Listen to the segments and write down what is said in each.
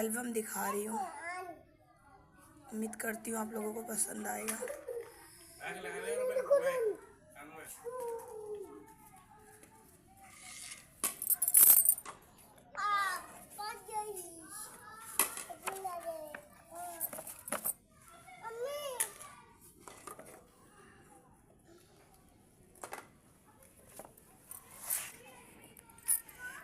Album दिखा रही हूँ। उम्मीद करती हूँ आप लोगों को पसंद आएगा।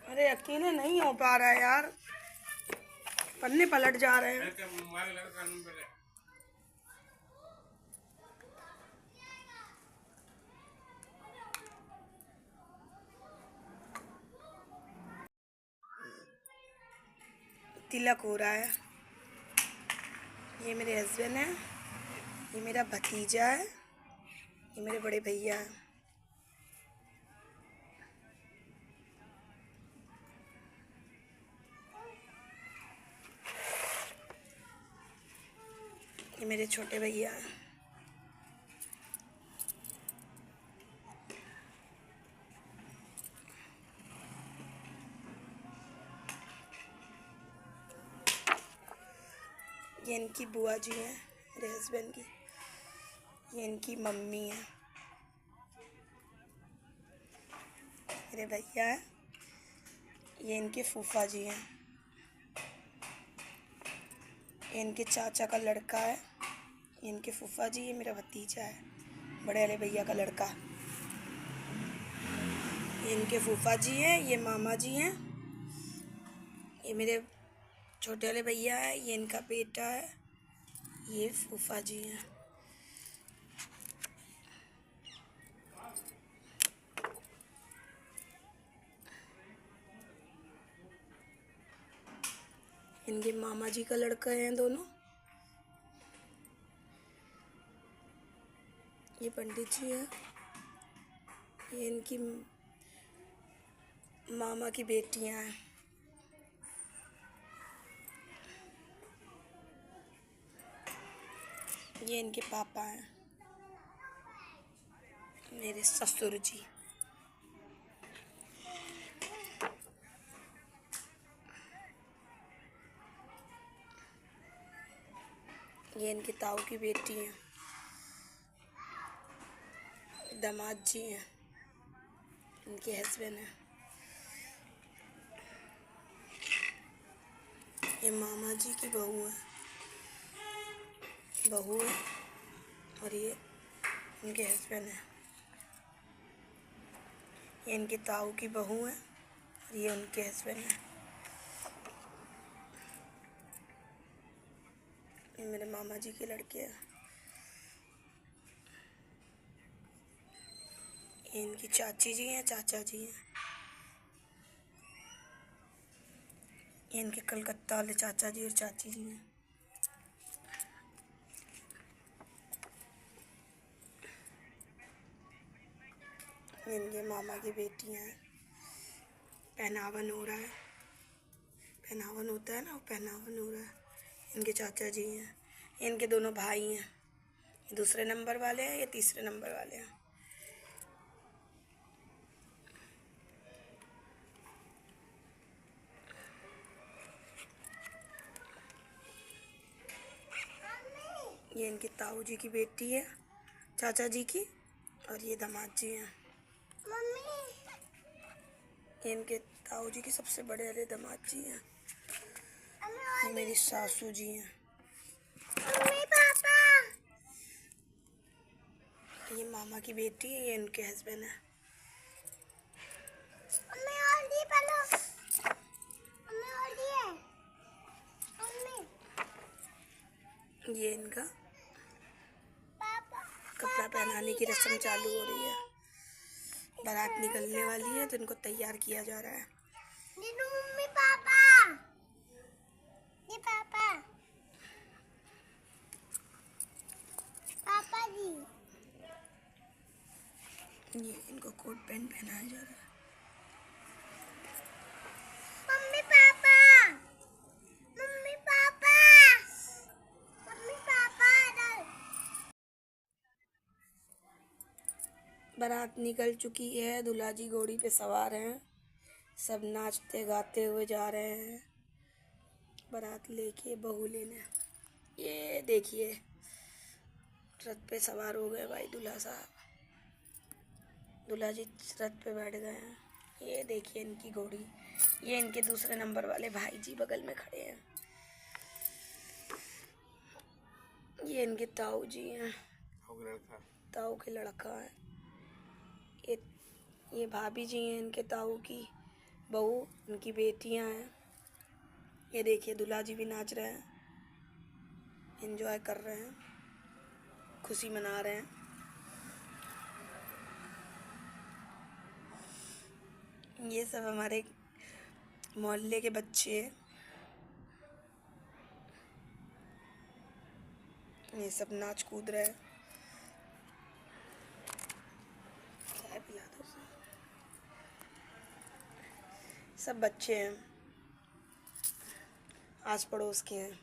अरे अकेले नहीं हो पा रहा है यार, पन्ने पलट जा रहे हैं। तिलक हो रहा है। ये मेरे हस्बैंड है, ये मेरा भतीजा है, ये मेरे बड़े भैया है। ये मेरे छोटे भैया हैं। ये इनकी बुआ जी हैं, मेरे हस्बैंड की। ये इनकी मम्मी है, मेरे भैया हैं। ये इनके फूफा जी हैं। ये इनके चाचा का लड़का है। ये इनके फूफा जी, ये मेरा भतीजा है, बड़े वाले भैया का लड़का। ये इनके फूफा जी हैं, ये मामा जी हैं। ये मेरे छोटे वाले भैया है, ये इनका बेटा है, ये फूफा जी हैं। इनके मामा जी का लड़का हैं दोनों। ये पंडित जी हैं। ये इनकी मामा की बेटियां हैं। ये इनके पापा हैं, मेरे ससुर जी। ये इनके ताऊ की बेटी हैं, दामाद जी हैं, इनके हस्बैंड हैं। ये मामा जी की बहू है, और ये इनके हस्बैंड है। ये इनके ताऊ की बहू है, और ये उनके हस्बैंड है। ये मेरे मामा जी के लड़के हैं। ये इनकी चाची जी हैं, चाचा जी हैं। ये इनके कलकत्ता वाले चाचा जी और चाची जी हैं। इनके मामा की बेटियां हैं। पहनावन हो रहा है, पहनावन होता है ना, वो पहनावन हो रहा है। इनके चाचा जी हैं। इनके दोनों भाई हैं, ये दूसरे नंबर वाले हैं, ये तीसरे नंबर वाले हैं। ये इनके ताऊ जी की बेटी है, चाचा जी की, और ये दामाद जी हैं। ये इनके ताऊ जी की सबसे बड़े वाले दामाद जी हैं। ये मेरी सासू जी हैं। ये मामा की बेटी है, ये इनके हस्बैंड है। ये इनका कपड़ा पहनाने की रस्म चालू हो रही है। बारात निकलने वाली है तो इनको तैयार किया जा रहा है। मम्मी पापा, ये पापा, पापा जी। ये इनको कोट पैंट पहनाया जा रहा है। Mummy papa, mummy papa, mummy papa. बारात निकल चुकी है, दूल्हा जी घोड़ी पे सवार हैं, सब नाचते गाते हुए जा रहे हैं। बारात लेके बहू लेने। ये देखिए रथ पे सवार हो गए भाई दूल्हा साहब, दूल्हा जी रथ पे बैठ गए हैं। ये देखिए इनकी घोड़ी, ये इनके दूसरे नंबर वाले भाई जी बगल में खड़े हैं। ये इनके ताऊ जी हैं, ताऊ के लड़का है। ये भाभी जी हैं इनके ताऊ की बहू, इनकी बेटियां हैं। ये देखिए दूल्हा जी भी नाच रहे हैं, एंजॉय कर रहे हैं, खुशी मना रहे हैं। ये सब हमारे मोहल्ले के बच्चे हैं। ये सब नाच कूद रहे हैं। चाय पिला दो। सब बच्चे हैं, आस पड़ोस के हैं,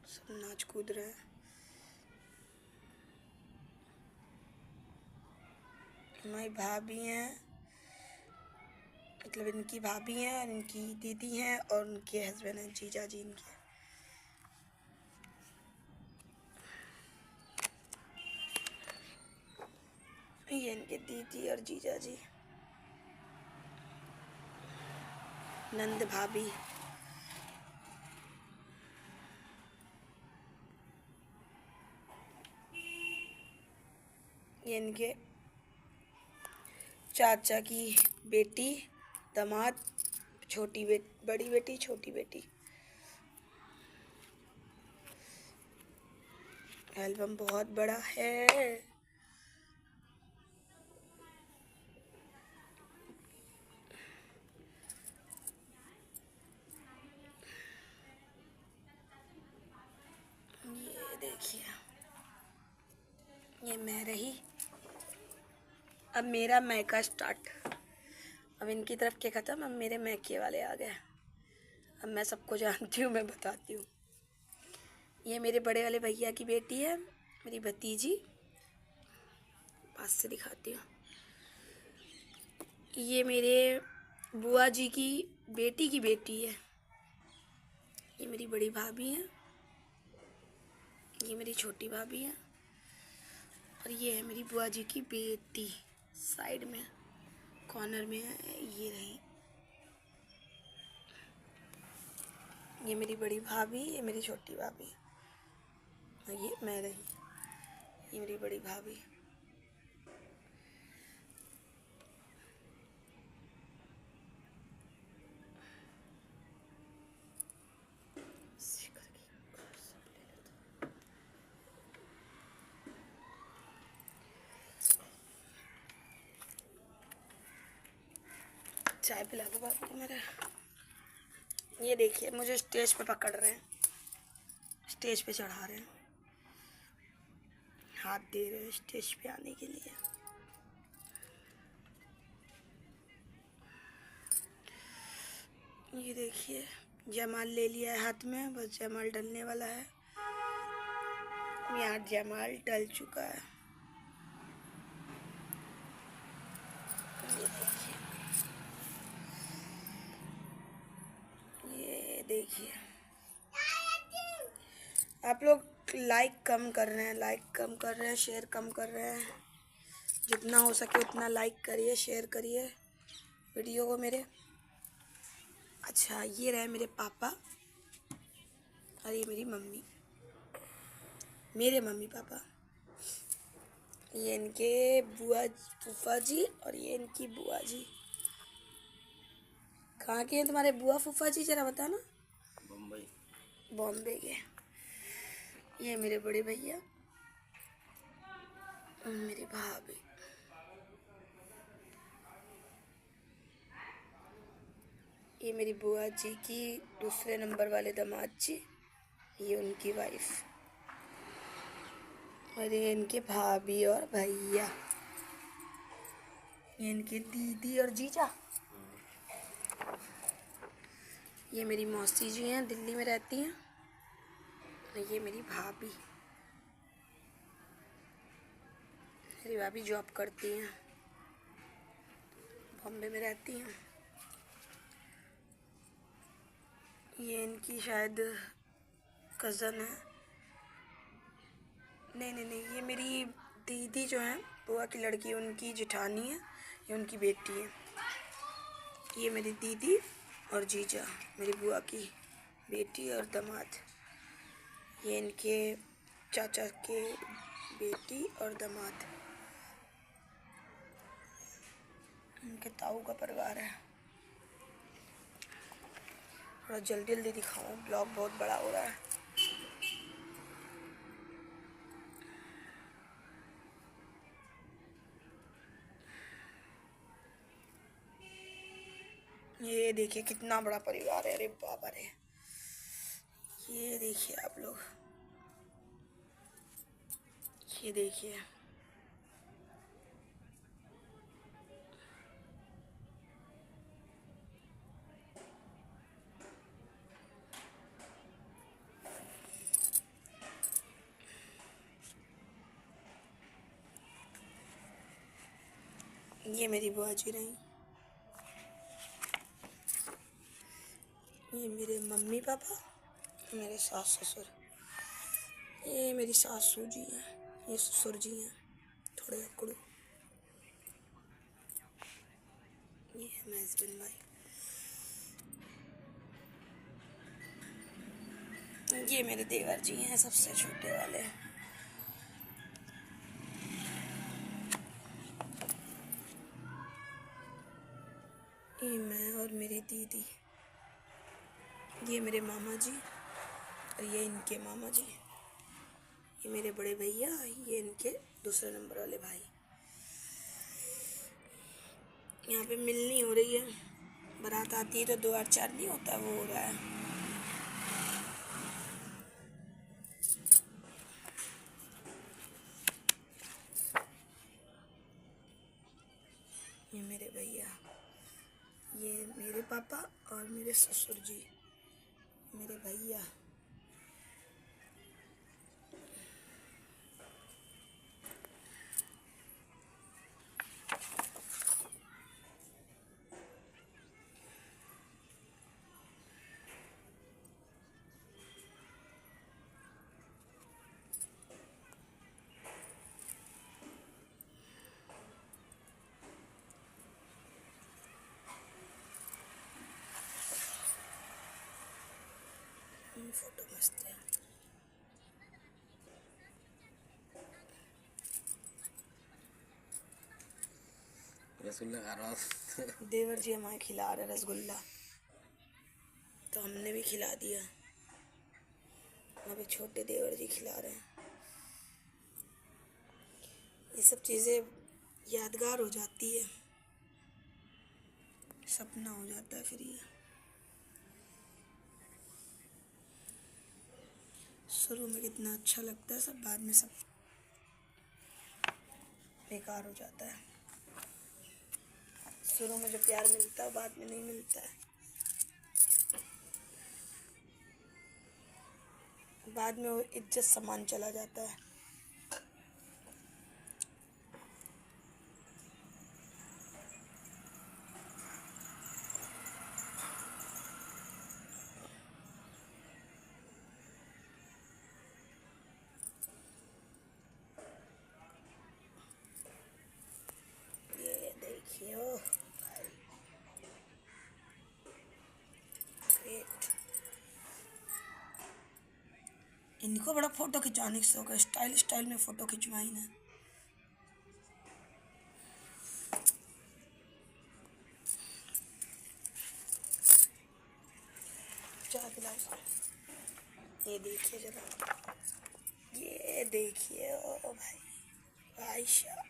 सब नाच कूद रहे हैं। हमारी भाभी हैं, मतलब इनकी भाभी हैं और इनकी दीदी हैं और उनके हस्बैंड हैं, जीजा जी इनके। ये इनके दीदी और जीजा जी, नंद भाभी। ये इनके चाचा की बेटी, दामाद, बड़ी बेटी, छोटी बेटी। एल्बम बहुत बड़ा है। ये देखिए, ये मैं रही। अब मेरा मैका स्टार्ट। अब इनकी तरफ के ख़त्म, अब मेरे मैके वाले आ गए। अब मैं सबको जानती हूँ, मैं बताती हूँ। ये मेरे बड़े वाले भैया की बेटी है, मेरी भतीजी। पास से दिखाती हूँ। ये मेरे बुआ जी की बेटी है। ये मेरी बड़ी भाभी है, ये मेरी छोटी भाभी है और ये है मेरी बुआ जी की बेटी। साइड में कॉर्नर में है, ये रही। ये मेरी बड़ी भाभी, ये मेरी छोटी भाभी और ये मैं रही। ये मेरी बड़ी भाभी। चाय पिला दो बाबू को मेरा। ये देखिए मुझे स्टेज पे पकड़ रहे हैं, स्टेज पे चढ़ा रहे हैं, हाथ दे रहे हैं स्टेज पे आने के लिए। ये देखिए जयमाल ले लिया है हाथ में, बस जयमाल डलने वाला है। यहाँ जयमाल डल चुका है। ये देखिए आप लोग लाइक कम कर रहे हैं, शेयर कम कर रहे हैं। जितना हो सके उतना लाइक करिए, शेयर करिए वीडियो को मेरे। अच्छा ये रहे मेरे पापा और ये मेरी मम्मी, मेरे मम्मी पापा। ये इनके फूफा जी और ये इनकी बुआ जी। कहाँ के हैं तुम्हारे बुआ फूफा जी, जरा बताना। बॉम्बे के। ये मेरे बड़े भैया, मेरी भाभी। ये मेरी बुआ जी की दूसरे नंबर वाले दामाद जी, ये उनकी वाइफ और ये इनके भाभी और भैया। ये इनके दीदी और जीजा। ये मेरी मौसी जी हैं, दिल्ली में रहती हैं। ये मेरी भाभी, मेरी भाभी जॉब करती हैं, बॉम्बे में रहती हैं। ये इनकी शायद कज़न है। नहीं, ये मेरी दीदी जो है, बुआ की लड़की, उनकी जेठानी है, ये उनकी बेटी है। ये मेरी दीदी और जीजा, मेरी बुआ की बेटी और दामाद। ये इनके चाचा के बेटी और दामाद, उनके ताऊ का परिवार है। थोड़ा जल्दी जल्दी दिखाऊं, ब्लॉग बहुत बड़ा हो रहा है। ये देखिए कितना बड़ा परिवार है, अरे बाबा रे। ये देखिए आप लोग, ये देखिए, ये मेरी बुआ जी रही, ये मेरे मम्मी पापा, मेरे सास ससुर, ये मेरी सासू जी हैं, ये ससुर जी हैं थोड़े अकड़ू, ये है मेरे हस्बैंड भाई, ये मेरे देवर जी हैं सबसे छोटे वाले। ये मैं और मेरी दीदी, ये मेरे मामा जी और ये इनके मामा जी, ये मेरे बड़े भैया, ये इनके दूसरे नंबर वाले भाई। यहाँ पे मिलनी हो रही है, बारात आती है तो 2 8 4 नहीं होता, वो हो रहा है। ये मेरे भैया, ये मेरे पापा और मेरे ससुर जी, मेरे भैया। फोटो मस्त है। रसगुल्ला खा रहा हूँ। देवर जी हमारे खिला रहे रसगुल्ला, तो हमने भी खिला दिया। अभी छोटे देवर जी खिला रहे हैं। ये सब चीज़ें यादगार हो जाती है, सपना हो जाता है फिर ये। शुरू में कितना अच्छा लगता है सब, बाद में सब बेकार हो जाता है। शुरू में जो प्यार मिलता है बाद में नहीं मिलता है, बाद में वो इज्जत सम्मान चला जाता है। ये देखिए, ओ भाई ग्रेट। इनको बड़ा फोटो खिंचवाने का शौक है, स्टाइल स्टाइल में फोटो खिंचवाई ना। चाय पिलाओ। ये देखिए जरा, ये देखिए, ओ भाई आयशा।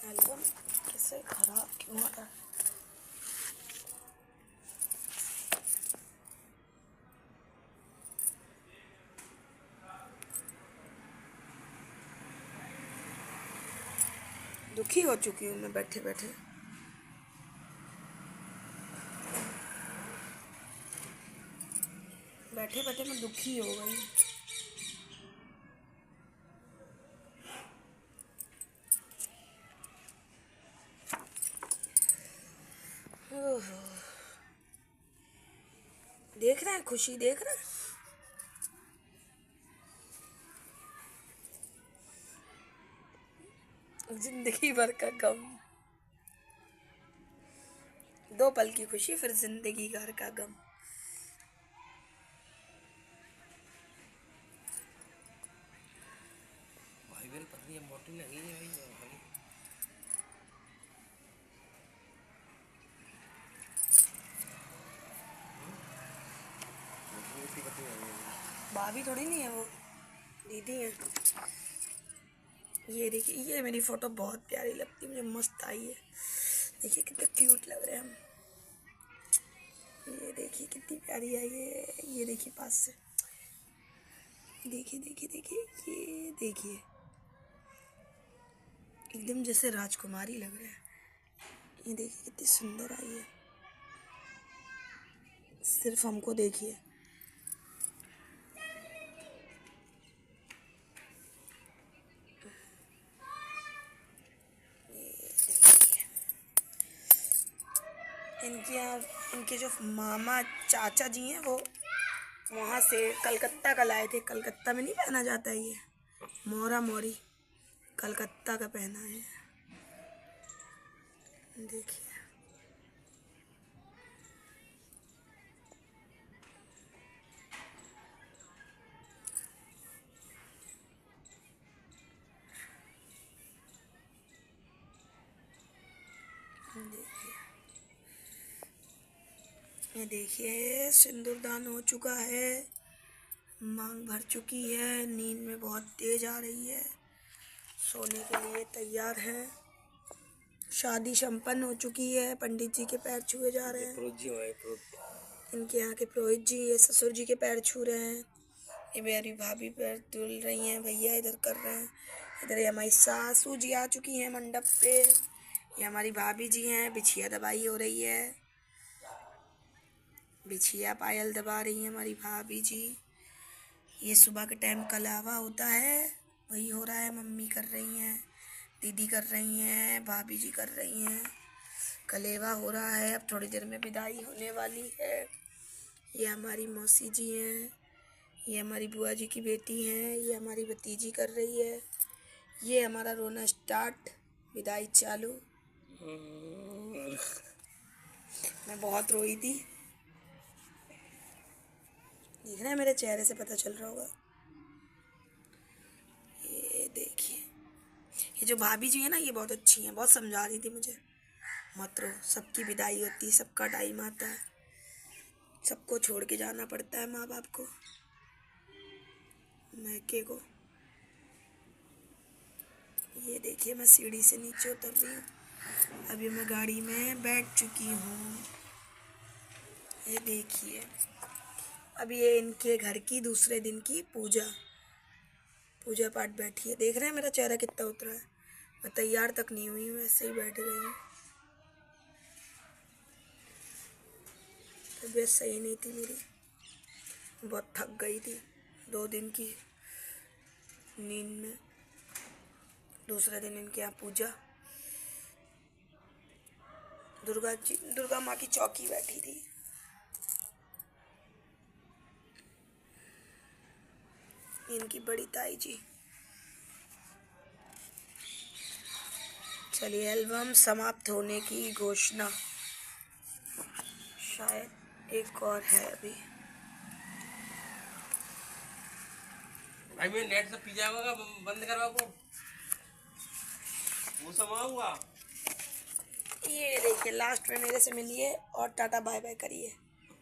एल्बम कैसे खराब क्यों हो रहा है? दुखी हो चुकी हूँ मैं बैठे बैठे। बैठे बैठे मैं दुखी हो गई। ओहो। देख रहे हैं खुशी, देख रहे हैं। जिंदगी भर का गम, 2 पल की खुशी फिर जिंदगी भर का गम। भाई मेरी पत्नी मोटी लगी है भाई। भाभी थोड़ी नहीं है वो, दीदी है। ये देखिए, ये मेरी फोटो बहुत प्यारी लगती है मुझे, मस्त आई है। देखिए कितने क्यूट लग रहे हैं हम। ये देखिए कितनी प्यारी आई है। ये देखिए पास से, देखिए देखिए देखिए, ये देखिए एकदम जैसे राजकुमारी लग रहा है। ये देखिए कितनी सुंदर आई है। सिर्फ हमको देखिए। इनके जो मामा चाचा जी हैं वो वहाँ से कलकत्ता का लाए थे। कलकत्ता में नहीं पहना जाता है ये, मोरा मोरी कलकत्ता का पहना है। देखिए देखिए, ये देखिए सिंदूरदान हो चुका है, मांग भर चुकी है, नींद में बहुत तेज आ रही है, सोने के लिए तैयार है। शादी संपन्न हो चुकी है, पंडित जी के पैर छुए जा रहे हैं। इनके यहाँ के पुरोहित जी ये ससुर जी के पैर छू रहे हैं। ये मेरी भाभी पैर धुल रही हैं, भैया इधर कर रहे हैं। इधर ये हमारी सासू जी आ चुकी हैं मंडप पे। ये हमारी भाभी जी हैं, बिछिया दबाई हो रही है, बिछिया पायल दबा रही हैं हमारी भाभी जी। ये सुबह के टाइम कलावा होता है, वही हो रहा है। मम्मी कर रही हैं, दीदी कर रही हैं, भाभी जी कर रही हैं, कलेवा हो रहा है। अब थोड़ी देर में विदाई होने वाली है। ये हमारी मौसी जी हैं, ये हमारी बुआ जी की बेटी हैं, ये हमारी भतीजी कर रही है। ये हमारा रोना स्टार्ट, विदाई चालू। मैं बहुत रोई थी, देख रहे हैं मेरे चेहरे से पता चल रहा होगा। ये देखिए, ये जो भाभी जी है ना ये बहुत अच्छी हैं, बहुत समझा रही थी मुझे, मत रो, सबकी विदाई होती है, सबका टाइम आता है, सबको छोड़ के जाना पड़ता है माँ बाप को, मैके को। ये देखिए मैं सीढ़ी से नीचे उतर रही हूँ, अभी मैं गाड़ी में बैठ चुकी हूँ। ये देखिए, अभी ये इनके घर की दूसरे दिन की पूजा पाठ बैठी है। देख रहे हैं मेरा चेहरा कितना उतरा है, मैं तैयार तक नहीं हुई हूँ, ऐसे ही बैठ गई हूँ। तबीयत सही नहीं थी मेरी, बहुत थक गई थी 2 दिन की नींद में। दूसरे दिन इनके यहाँ पूजा, दुर्गा माँ की चौकी बैठी थी। इनकी बड़ी ताई जी। चलिए, एल्बम समाप्त होने की घोषणा, शायद एक और है अभी। भाई मैं नेट से पिज्जा होगा बंद करवा को वो सब हुआ। ये देखिए लास्ट में मेरे से मिलिए और टाटा बाय बाय करिए।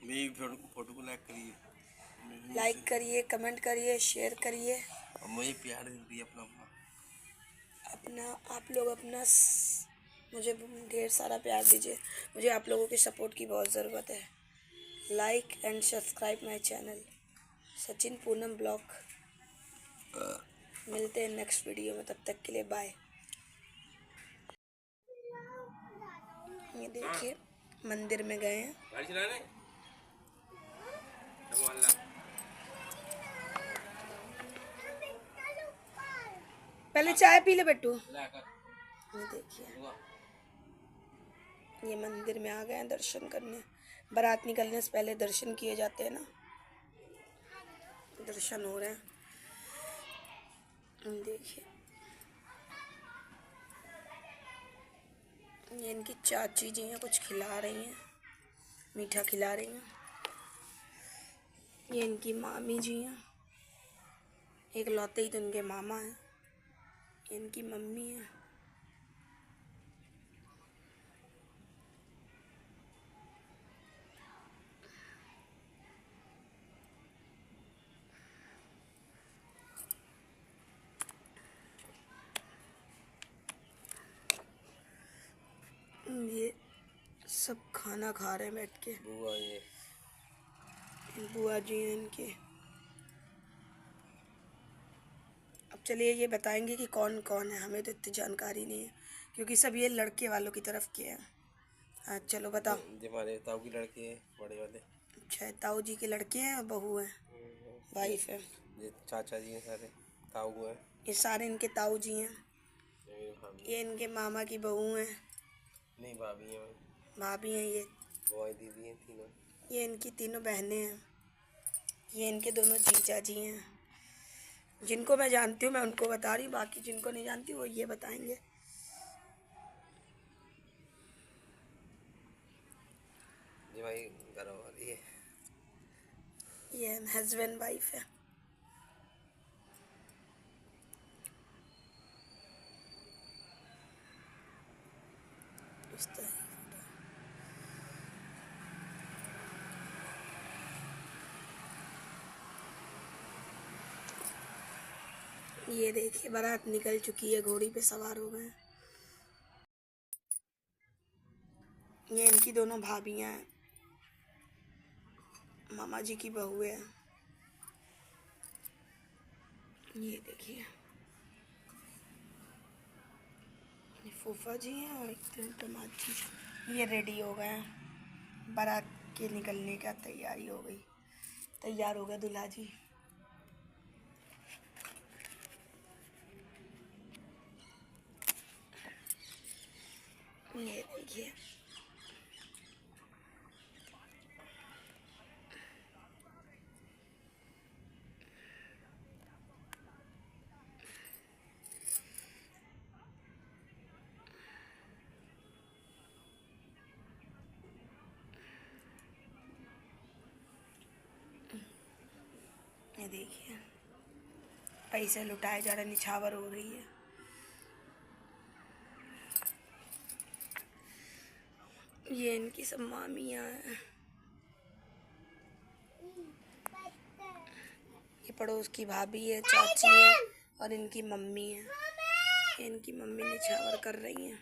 मेरी फोटो को लाइक करिए, लाइक करिए, कमेंट करिए, शेयर करिए। और मुझे प्यार दीजिए अपना आप लोग अपना मुझे ढेर सारा प्यार दीजिए। मुझे आप लोगों के सपोर्ट की बहुत ज़रूरत है। Like and subscribe my channel Sachin Poonam blog. मिलते हैं नेक्स्ट वीडियो में, तब तक के लिए बाय। ये देखिए मंदिर में गए हैं। पहले चाय पी ले बेटू। लाकर ये देखिए, हुआ। ये मंदिर में आ गए हैं दर्शन करने। बारात निकलने से पहले दर्शन किए जाते हैं ना। दर्शन हो रहे हैं, देखिए। ये इनकी चाची जी हैं, कुछ खिला रही हैं, मीठा खिला रही हैं। ये इनकी मामी जी हैं, एक लौते ही तो इनके मामा हैं। ये इनकी मम्मी है। ये सब खाना खा रहे हैं बैठ के। बुआ ये बुआ जी हैं इनके। अब चलिए ये बताएंगे कि कौन कौन है, हमें तो इतनी जानकारी नहीं है क्योंकि सब ये लड़के वालों की तरफ के हैं। हाँ चलो बताओ। ये हमारे ताऊ की लड़की है, बड़े वाले। अच्छा, ताऊ जी के लड़के हैं और बहू है, वाइफ है। ये चाचा जी हैं सारे, ताऊ हैं। ये सारे इनके ताऊ जी हैं। ये भाभी ये इनके मामा की बहू हैं, नहीं, भाभी हैं, भाभी हैं। ये बुआ दीदी हैं तीनों। ये इनकी तीनों बहनें हैं। ये इनके दोनों जीजा जी हैं। जिनको मैं जानती हूँ मैं उनको बता रही हूँ, बाकी जिनको नहीं जानती वो ये बताएंगे। ये भाई घर वाली है। ये हस्बैंड वाइफ है। इस तरह की फोटो। ये देखिए बारात निकल चुकी है, घोड़ी पे सवार हो गए हैं। ये इनकी दोनों भाभियां हैं, मामा जी की बहू है। ये देखिए, ये फूफा जी हैं और एक टमाची जी। ये रेडी हो गए हैं, बारात के निकलने का तैयारी हो गई, तैयार हो गए दूल्हा जी। ये देखिए, ये देखिए पैसे लुटाए जा रहे, निछावर हो रही है। ये इनकी सब मामियाँ हैं। ये पड़ोस की भाभी है, चाची है और इनकी मम्मी है। इनकी मम्मी निछावर कर रही हैं।